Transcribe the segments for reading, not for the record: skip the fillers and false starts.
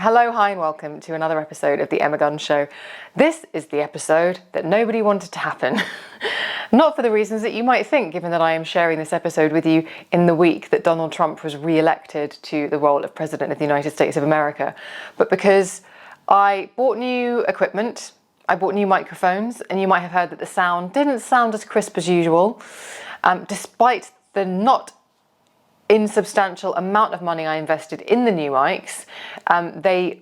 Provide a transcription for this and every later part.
Hello, hi, and welcome to another episode of the Emma Gunn Show. This is the episode that nobody wanted to happen. Not for the reasons that you might think, given that I am sharing this episode with you in the week that Donald Trump was re-elected to the role of President of the United States of America, but because I bought new equipment, I bought new microphones, and you might have heard that the sound didn't sound as crisp as usual, despite the not insubstantial amount of money I invested in the new mics. They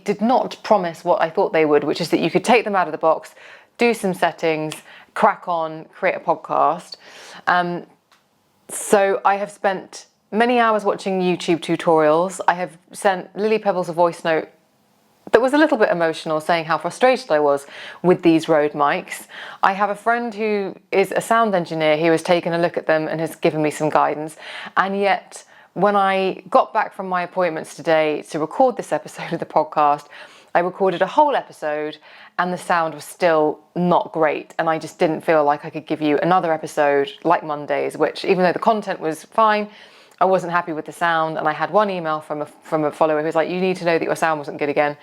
did not promise what I thought they would, which is that you could take them out of the box, do some settings, crack on, create a podcast. So I have spent many hours watching YouTube tutorials. I have sent Lily Pebbles a voice note that was a little bit emotional, saying how frustrated I was with these Rode mics. I have a friend who is a sound engineer who has taken a look at them and has given me some guidance. And yet, when I got back from my appointments today to record this episode of the podcast, I recorded a whole episode and the sound was still not great. And I just didn't feel like I could give you another episode like Monday's, which, even though the content was fine, I wasn't happy with the sound. And I had one email from a follower who was like, you need to know that your sound wasn't good again.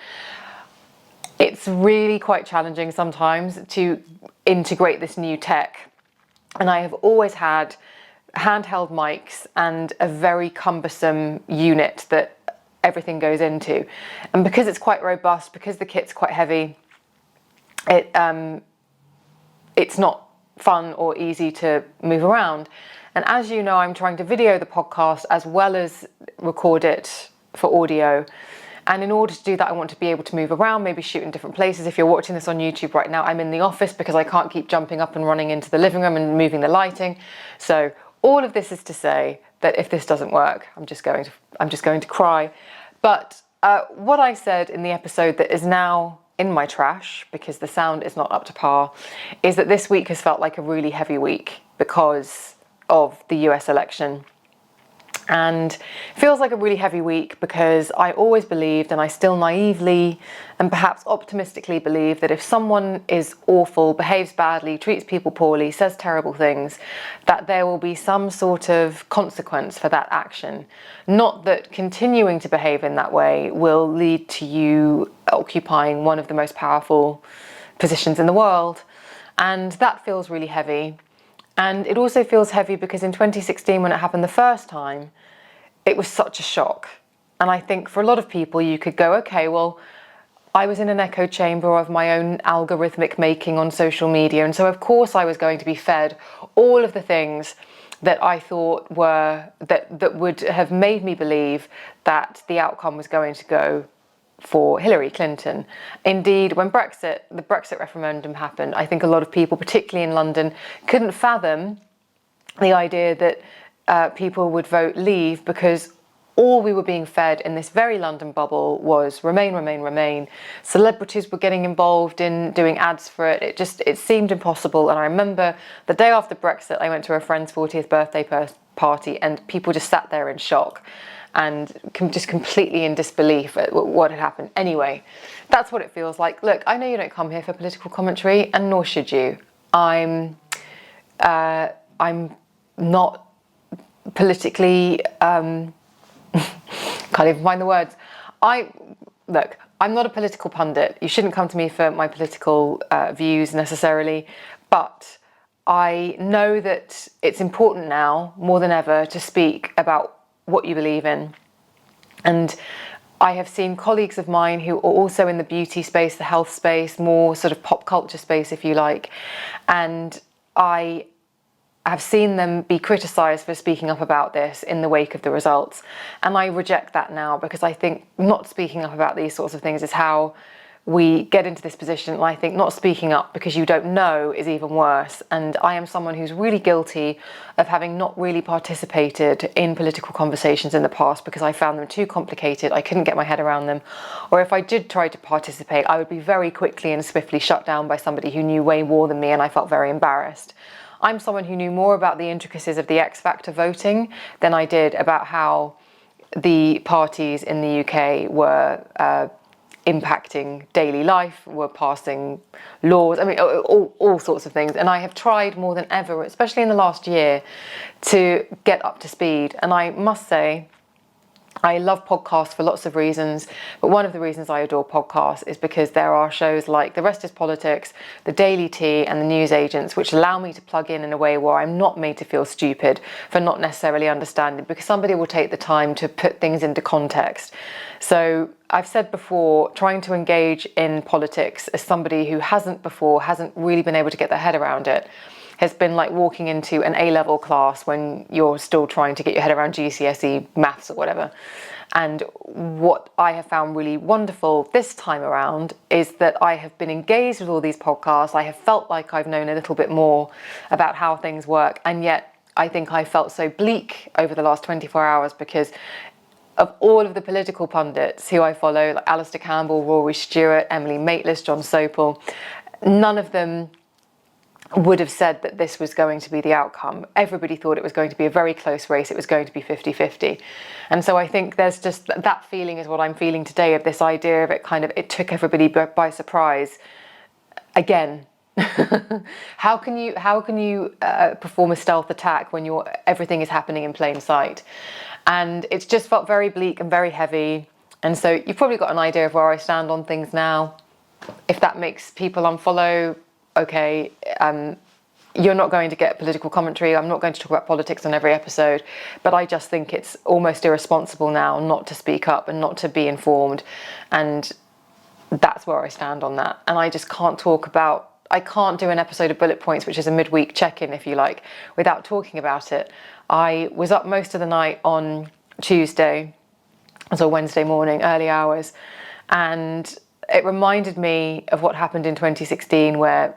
It's really quite challenging sometimes to integrate this new tech. And I have always had handheld mics and a very cumbersome unit that everything goes into. And because it's quite robust, because the kit's quite heavy, it's not fun or easy to move around. And as you know, I'm trying to video the podcast as well as record it for audio. And in order to do that, I want to be able to move around, maybe shoot in different places. If you're watching this on YouTube right now, I'm in the office because I can't keep jumping up and running into the living room and moving the lighting. So all of this is to say that if this doesn't work, I'm just going to cry. But what I said in the episode that is now in my trash because the sound is not up to par is that this week has felt like a really heavy week because of the US election. And feels like a really heavy week because I always believed, and I still naively and perhaps optimistically believe, that if someone is awful, behaves badly, treats people poorly, says terrible things, that there will be some sort of consequence for that action. Not that continuing to behave in that way will lead to you occupying one of the most powerful positions in the world. And that feels really heavy. And it also feels heavy because in 2016, when it happened the first time, it was such a shock. And I think for a lot of people, you could go, okay, well, I was in an echo chamber of my own algorithmic making on social media. And so, of course, I was going to be fed all of the things that I thought that would have made me believe that the outcome was going to go for Hillary Clinton. Indeed, when the Brexit referendum happened, I think a lot of people, particularly in London, couldn't fathom the idea that people would vote Leave because all we were being fed in this very London bubble was Remain, Remain, Remain. Celebrities were getting involved in doing ads for it. It seemed impossible. And I remember the day after Brexit, I went to a friend's 40th birthday party and people just sat there in shock and just completely in disbelief at what had happened. Anyway, that's what it feels like. Look, I know you don't come here for political commentary, and nor should you. I'm not politically, can't even find the words. Look, I'm not a political pundit. You shouldn't come to me for my political views necessarily, but I know that it's important now more than ever to speak about what you believe in. And I have seen colleagues of mine who are also in the beauty space, the health space, more sort of pop culture space, if you like. And I have seen them be criticised for speaking up about this in the wake of the results. And I reject that now because I think not speaking up about these sorts of things is how we get into this position. And I think not speaking up because you don't know is even worse. And I am someone who's really guilty of having not really participated in political conversations in the past because I found them too complicated. I couldn't get my head around them. Or if I did try to participate, I would be very quickly and swiftly shut down by somebody who knew way more than me, and I felt very embarrassed. I'm someone who knew more about the intricacies of the X Factor voting than I did about how the parties in the UK were impacting daily life, were passing laws, I mean, all sorts of things. And I have tried more than ever, especially in the last year, to get up to speed. And I must say, I love podcasts for lots of reasons, but one of the reasons I adore podcasts is because there are shows like The Rest is Politics, The Daily Tea and The News Agents, which allow me to plug in a way where I'm not made to feel stupid for not necessarily understanding, because somebody will take the time to put things into context. So I've said before, trying to engage in politics as somebody who hasn't really been able to get their head around it, has been like walking into an A-level class when you're still trying to get your head around GCSE maths or whatever. And what I have found really wonderful this time around is that I have been engaged with all these podcasts. I have felt like I've known a little bit more about how things work. And yet I think I felt so bleak over the last 24 hours because of all of the political pundits who I follow, like Alistair Campbell, Rory Stewart, Emily Maitlis, John Sopel, none of them would have said that this was going to be the outcome. Everybody thought it was going to be a very close race. It was going to be 50-50. And so I think there's just that feeling is what I'm feeling today, of this idea of it took everybody by surprise. Again, how can you perform a stealth attack when everything is happening in plain sight? And it's just felt very bleak and very heavy. And so you've probably got an idea of where I stand on things now. If that makes people unfollow, okay, you're not going to get political commentary. I'm not going to talk about politics on every episode, but I just think it's almost irresponsible now not to speak up and not to be informed. And that's where I stand on that. And I just can't I can't do an episode of Bullet Points, which is a midweek check-in, if you like, without talking about it. I was up most of the night on Tuesday, so Wednesday morning, early hours, and it reminded me of what happened in 2016, where,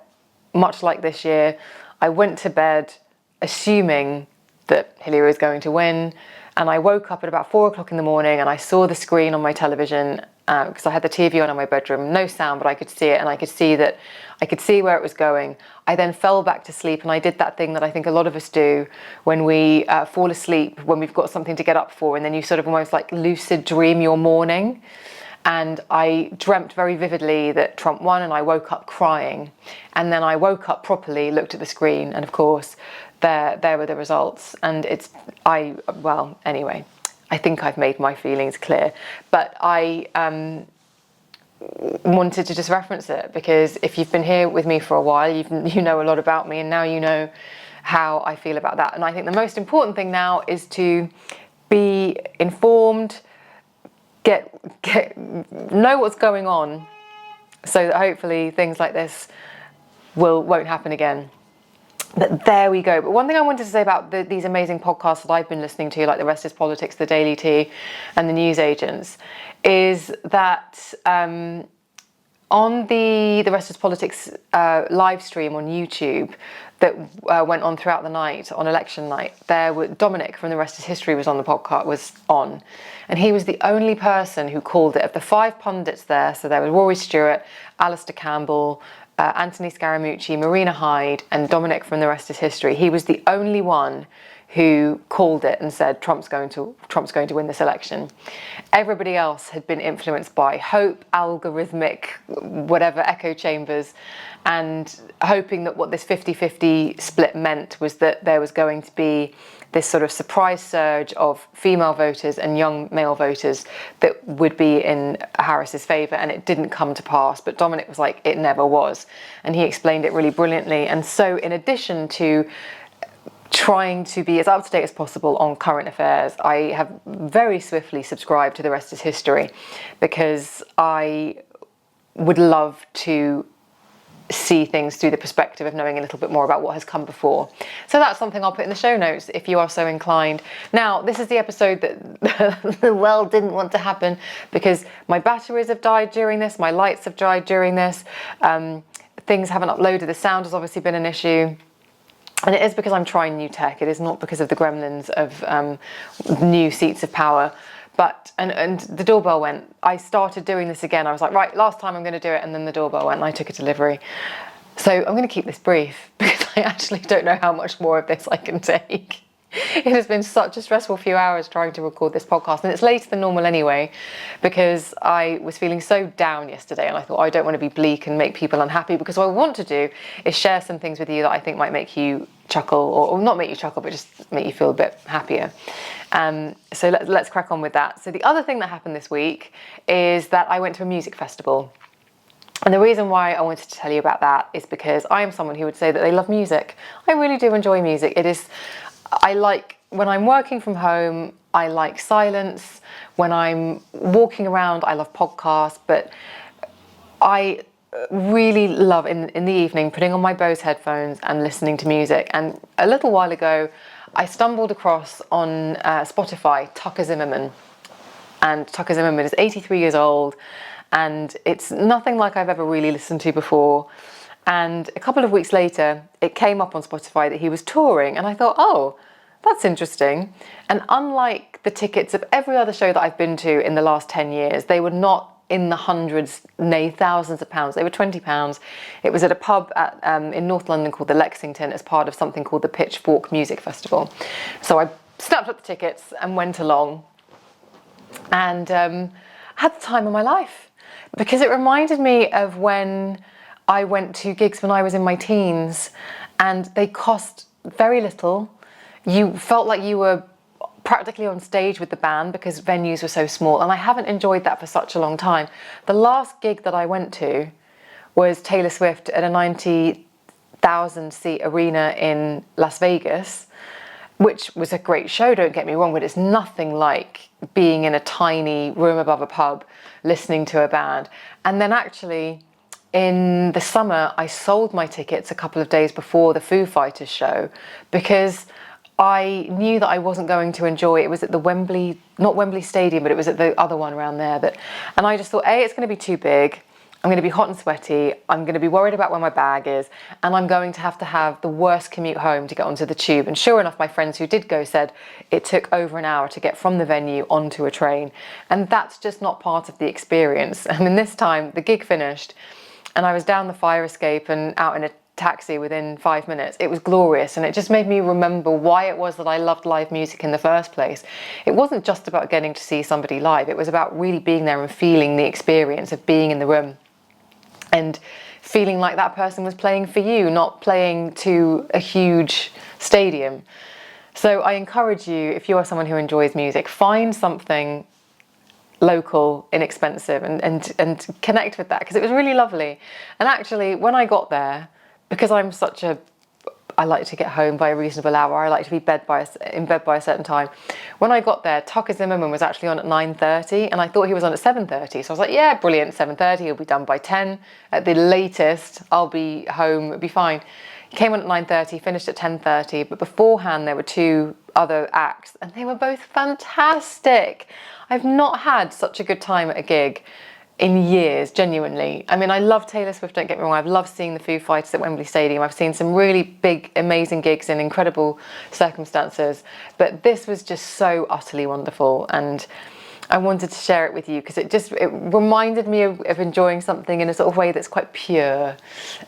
much like this year, I went to bed assuming that Hillary was going to win, and I woke up at about 4 o'clock in the morning and I saw the screen on my television, because I had the TV on in my bedroom, no sound, but I could see it, and I could see where it was going. I then fell back to sleep, and I did that thing that I think a lot of us do when we fall asleep, when we've got something to get up for, and then you sort of almost like lucid dream your morning. And I dreamt very vividly that Trump won, and I woke up crying. And then I woke up properly, looked at the screen, and of course, there were the results. And anyway, I think I've made my feelings clear. But I wanted to just reference it, because if you've been here with me for a while, you know a lot about me, and now you know how I feel about that. And I think the most important thing now is to be informed, know what's going on, so that hopefully things like this won't happen again. But there we go. But one thing I wanted to say about these amazing podcasts that I've been listening to, like The Rest is Politics, The Daily Tea and The News Agents, is that on the Rest is Politics live stream on YouTube that went on throughout the night, on election night, Dominic from The Rest is History was on the podcast, was on. And he was the only person who called it. Of the 5 pundits there, so there was Rory Stewart, Alistair Campbell, Anthony Scaramucci, Marina Hyde, and Dominic from The Rest is History, he was the only one who called it and said Trump's going to win this election. Everybody else had been influenced by hope, algorithmic, whatever, echo chambers, and hoping that what this 50-50 split meant was that there was going to be this sort of surprise surge of female voters and young male voters that would be in Harris's favour, and it didn't come to pass. But Dominic was like, it never was. And he explained it really brilliantly. And so in addition to trying to be as up to date as possible on current affairs, I have very swiftly subscribed to The Rest is History, because I would love to see things through the perspective of knowing a little bit more about what has come before. So that's something I'll put in the show notes if you are so inclined. Now, this is the episode that the world didn't want to happen, because my batteries have died during this, my lights have died during this, things haven't uploaded, the sound has obviously been an issue. And it is because I'm trying new tech. It is not because of the gremlins of new seats of power. But, and the doorbell went. I started doing this again. I was like, right, last time I'm going to do it. And then the doorbell went and I took a delivery. So I'm going to keep this brief, because I actually don't know how much more of this I can take. It has been such a stressful few hours trying to record this podcast, and it's later than normal anyway, because I was feeling so down yesterday, and I thought, I don't want to be bleak and make people unhappy, because what I want to do is share some things with you that I think might make you chuckle, or not make you chuckle, but just make you feel a bit happier. So let's crack on with that. So the other thing that happened this week is that I went to a music festival. And the reason why I wanted to tell you about that is because I am someone who would say that they love music. I really do enjoy music. I like, when I'm working from home, I like silence. When I'm walking around, I love podcasts, but I really love in the evening putting on my Bose headphones and listening to music. And a little while ago, I stumbled across on Spotify Tucker Zimmerman. And Tucker Zimmerman is 83 years old, and it's nothing like I've ever really listened to before. And a couple of weeks later, it came up on Spotify that he was touring, and I thought, oh, that's interesting. And unlike the tickets of every other show that I've been to in the last 10 years, they were not in the hundreds, nay, thousands of pounds. They were £20. It was at a pub in North London called the Lexington as part of something called the Pitchfork Music Festival. So I snapped up the tickets and went along, and had the time of my life, because it reminded me of when I went to gigs when I was in my teens, and they cost very little. You felt like you were practically on stage with the band because venues were so small, and I haven't enjoyed that for such a long time. The last gig that I went to was Taylor Swift at a 90,000 seat arena in Las Vegas, which was a great show, don't get me wrong, but it's nothing like being in a tiny room above a pub listening to a band. And then actually in the summer, I sold my tickets a couple of days before the Foo Fighters show because I knew that I wasn't going to enjoy it. It was at the Wembley, not Wembley Stadium, but it was at the other one around there. And I just thought, A, it's going to be too big. I'm going to be hot and sweaty, I'm going to be worried about where my bag is, and I'm going to have the worst commute home to get onto the tube. And sure enough, my friends who did go said it took over an hour to get from the venue onto a train. And that's just not part of the experience. I mean, this time the gig finished and I was down the fire escape and out in a taxi within 5 minutes. It was glorious, and it just made me remember why it was that I loved live music in the first place. It wasn't just about getting to see somebody live, it was about really being there and feeling the experience of being in the room and feeling like that person was playing for you, not playing to a huge stadium. So I encourage you, if you are someone who enjoys music, find something local, inexpensive, and connect with that, because it was really lovely. And actually, when I got there, because I like to get home by a reasonable hour, I like to be in bed by a certain time. When I got there, Tucker Zimmerman was actually on at 9:30, and I thought he was on at 7:30. So I was like, yeah, brilliant, 7:30, he'll be done by 10. At the latest, I'll be home, it'll be fine. He came on at 9:30, finished at 10:30, but beforehand there were two other acts, and they were both fantastic. I've not had such a good time at a gig in years, genuinely. I mean, I love Taylor Swift, don't get me wrong. I've loved seeing the Foo Fighters at Wembley Stadium. I've seen some really big, amazing gigs in incredible circumstances. But this was just so utterly wonderful. And I wanted to share it with you because it reminded me of enjoying something in a sort of way that's quite pure.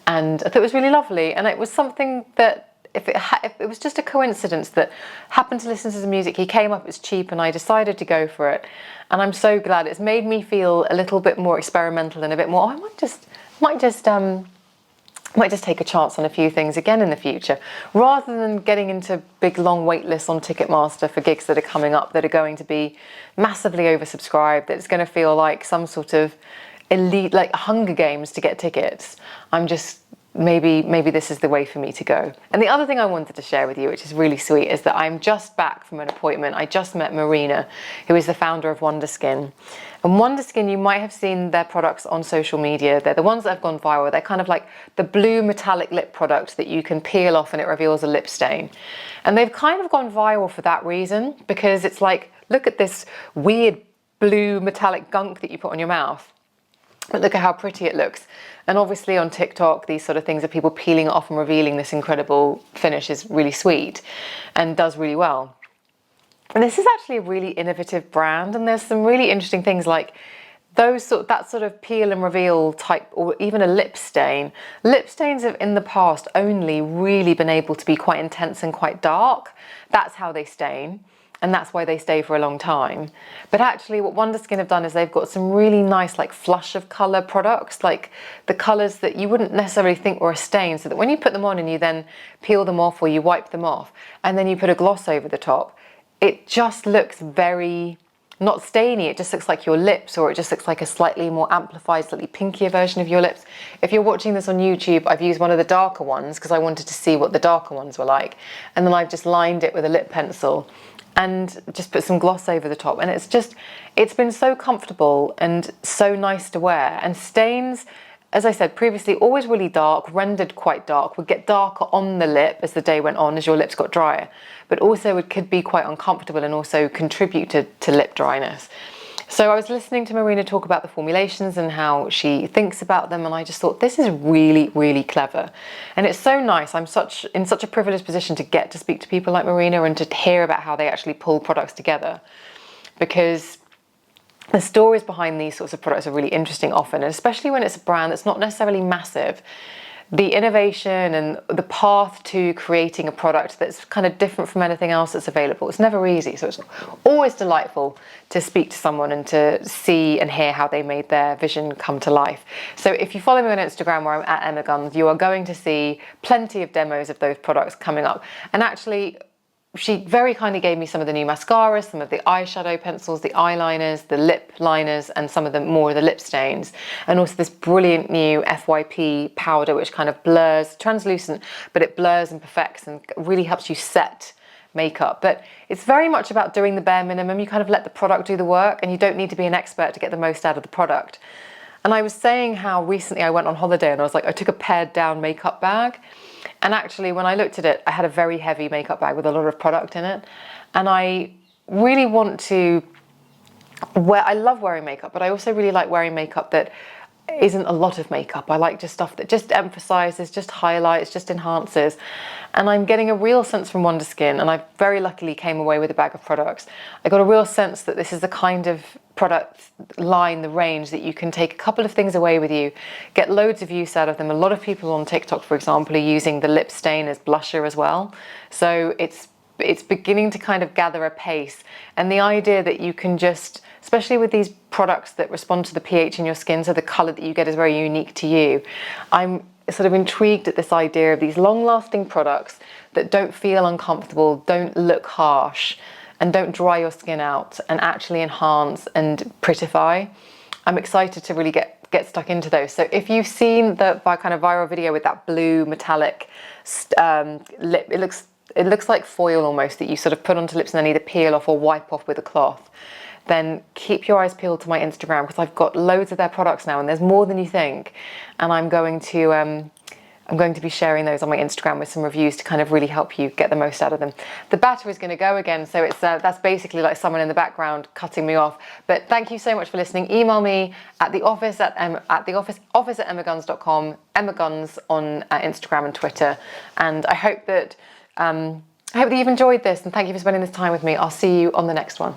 And I thought it was really lovely. And it was something that, if it was just a coincidence that happened to listen to the music, he came up, it was cheap, and I decided to go for it. And I'm so glad. It's made me feel a little bit more experimental and a bit more, I might just take a chance on a few things again in the future, rather than getting into big long wait lists on Ticketmaster for gigs that are coming up that are going to be massively oversubscribed, that it's going to feel like some sort of elite, like Hunger Games to get tickets. I'm just, maybe this is the way for me to go. And the other thing I wanted to share with you, which is really sweet, is that I'm just back from an appointment. I just met Marina, who is the founder of Wonder Skin. And Wonder Skin, you might have seen their products on social media. They're the ones that have gone viral. They're kind of like the blue metallic lip product that you can peel off and it reveals a lip stain. And they've kind of gone viral for that reason, because it's like, look at this weird blue metallic gunk that you put on your mouth, but look at how pretty it looks. And obviously on TikTok, these sort of things of people peeling it off and revealing this incredible finish is really sweet and does really well. And this is actually a really innovative brand, and there's some really interesting things like that sort of peel and reveal type, or even a lip stain. Lip stains have in the past only really been able to be quite intense and quite dark. That's how they stain. and that's why they stay for a long time. But actually what Wonder Skin have done is they've got some really nice like flush of colour products, like the colours that you wouldn't necessarily think were a stain, so that when you put them on and you then peel them off or you wipe them off and then you put a gloss over the top, it just looks very not stainy, it just looks like your lips, or it just looks like a slightly more amplified, slightly pinkier version of your lips. If you're watching this on YouTube, I've used one of the darker ones because I wanted to see what the darker ones were like. And then I've just lined it with a lip pencil and just put some gloss over the top. And it's been so comfortable and so nice to wear. And stains, as I said previously, always really dark, rendered quite dark, would get darker on the lip as the day went on, as your lips got drier, but also it could be quite uncomfortable and also contribute to lip dryness. So I was listening to Marina talk about the formulations and how she thinks about them, and I just thought, this is really, really clever. And it's so nice. I'm in such a privileged position to get to speak to people like Marina and to hear about how they actually pull products together, because the stories behind these sorts of products are really interesting often, and especially when it's a brand that's not necessarily massive. The innovation and the path to creating a product that's kind of different from anything else that's available, it's never easy. So it's always delightful to speak to someone and to see and hear how they made their vision come to life. So if you follow me on Instagram, where I'm at Emma Guns, you are going to see plenty of demos of those products coming up. And actually, she very kindly gave me some of the new mascaras, some of the eyeshadow pencils, the eyeliners, the lip liners, and some of the more of the lip stains. And also this brilliant new FYP powder, which kind of blurs, translucent, but it blurs and perfects and really helps you set makeup. But it's very much about doing the bare minimum. You kind of let the product do the work, and you don't need to be an expert to get the most out of the product. And I was saying how recently I went on holiday and I took a pared down makeup bag. And actually, when I looked at it, I had a very heavy makeup bag with a lot of product in it. And I really want to I love wearing makeup, but I also really like wearing makeup that isn't a lot of makeup. I like just stuff that just emphasizes, just highlights, just enhances. And I'm getting a real sense from Wonder Skin, and I very luckily came away with a bag of products. I got a real sense that this is the kind of product line, the range, that you can take a couple of things away with you, get loads of use out of them. A lot of people on TikTok, for example, are using the lip stain as blusher as well. So it's beginning to kind of gather a pace. And the idea that you can just, especially with these products that respond to the pH in your skin, so the color that you get is very unique to you. I'm sort of intrigued at this idea of these long-lasting products that don't feel uncomfortable, don't look harsh, and don't dry your skin out, and actually enhance and prettify. I'm excited to really get stuck into those. So if you've seen the kind of viral video with that blue metallic lip, it looks like foil almost, that you sort of put onto lips and then either peel off or wipe off with a cloth, then keep your eyes peeled to my Instagram, because I've got loads of their products now, and there's more than you think. And I'm going to be sharing those on my Instagram with some reviews to kind of really help you get the most out of them. The battery is going to go again, so it's that's basically like someone in the background cutting me off. But thank you so much for listening. Email me at the office at emmaguns.com, Emma Guns on Instagram and Twitter. And I hope that you've enjoyed this, and thank you for spending this time with me. I'll see you on the next one.